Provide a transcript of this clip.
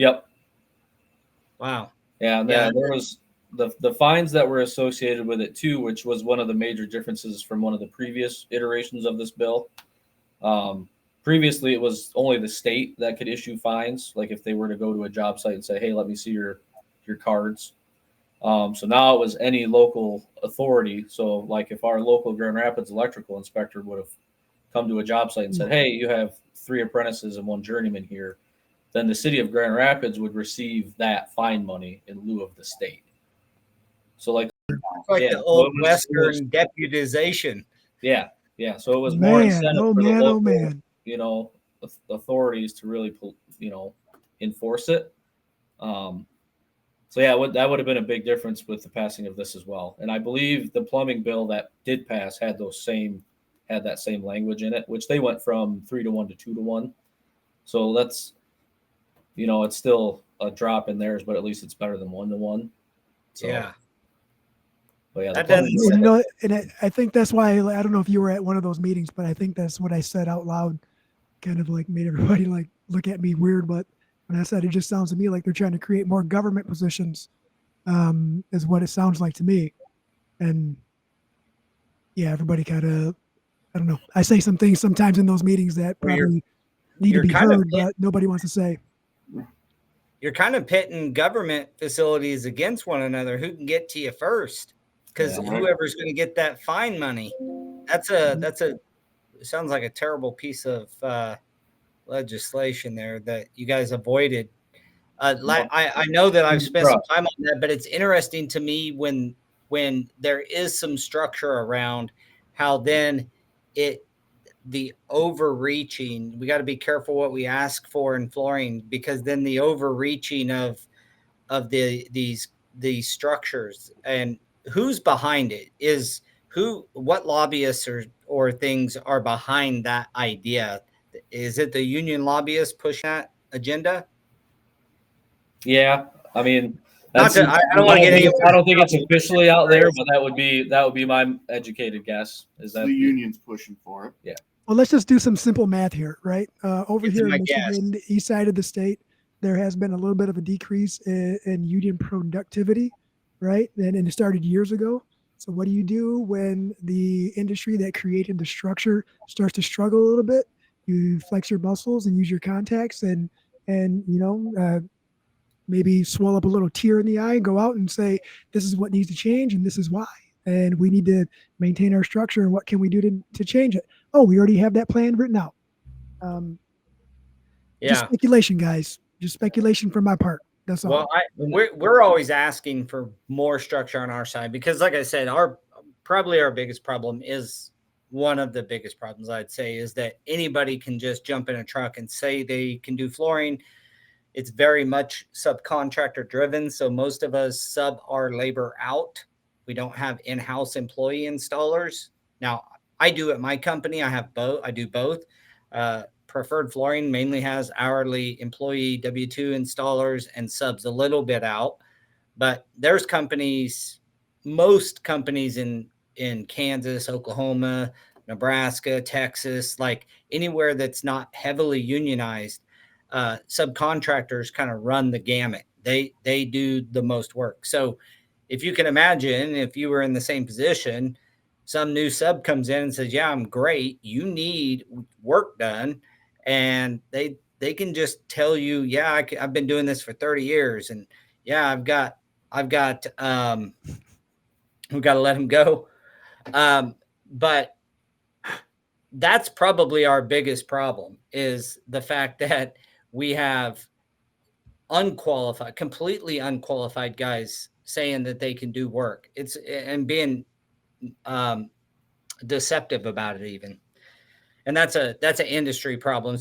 Yep. Wow. Yeah, Yeah. there was the fines that were associated with it too, which was one of the major differences from one of the previous iterations of this bill. Um, Previously, it was only the state that could issue fines, like if they were to go to a job site and say, "Hey, let me see your cards." So now it was any local authority. So, like if our local Grand Rapids electrical inspector would have come to a job site and said, "Hey, you have 3 apprentices and 1 journeyman here," then the city of Grand Rapids would receive that fine money in lieu of the state. So, like, It's like yeah, the so old Western deputization. yeah, yeah. So it was more Man, incentive oh for the man, oh local, man. authorities to really, enforce it. Um, so yeah, that would have been a big difference with the passing of this as well. And I believe the plumbing bill that did pass had that same language in it, which they went from 3 to 1 to 2 to 1. So that's it's still a drop in theirs, but at least it's better than 1 to 1. So, Yeah. but yeah, the That plumbing doesn't bill. And, you know, and I think that's why I don't know if you were at one of those meetings, but I think that's what I said out loud, kind of like made everybody like look at me weird. But when I said it just sounds to me like they're trying to create more government positions, is what it sounds like to me. And yeah, everybody kind of, I don't know. I say some things sometimes in those meetings that Well, you're probably need to you're be kind of heard, but nobody wants to say. you're kind of pitting government facilities against one another. Who can get to you first? Because Yeah. whoever's going to get that fine money, that's a it sounds like a terrible piece of legislation there that you guys avoided. I know that I've spent some time on that, but it's interesting to me when there is some structure around how then the overreaching, we got to be careful what we ask for in flooring, because then the overreaching of these structures and who's behind it is what lobbyists or things are behind that idea. Is it the union lobbyists pushing that agenda? Yeah, I mean, Not that's to, I don't want to get I don't think it's officially out there, but that would be my educated guess. Is that the union's pushing for it? Yeah. Well, let's just do some simple math here, right? Over It's here in my Michigan, the east side of the state, there has been a little bit of a decrease in union productivity, right? And it started years ago. So what do you do when the industry that created the structure starts to struggle a little bit? You flex your muscles and use your contacts and maybe swell up a little tear in the eye and go out and say, this is what needs to change and this is why. And we need to maintain our structure. And what can we do to change it? Oh, we already have that plan written out. Just speculation, guys. Just speculation for my part. That's all. Well, we're always asking for more structure on our side because, like I said, our biggest problem is one of the biggest problems I'd say is that anybody can just jump in a truck and say they can do flooring. It's very much subcontractor driven. So most of us sub our labor out. We don't have in-house employee installers. Now, I do at my company. I do both. Preferred Flooring mainly has hourly employee W-2 installers and subs a little bit out. But there's most companies in Kansas, Oklahoma, Nebraska, Texas, like anywhere that's not heavily unionized, subcontractors kind of run the gamut. They do the most work. So if you can imagine, if you were in the same position, some new sub comes in and says, yeah, I'm great. You need work done. And they can just tell you, yeah, I've been doing this for 30 years. And yeah, we've got to let him go. But that's probably our biggest problem is the fact that we have completely unqualified guys saying that they can do work. And being deceptive about it even. And that's an industry problem.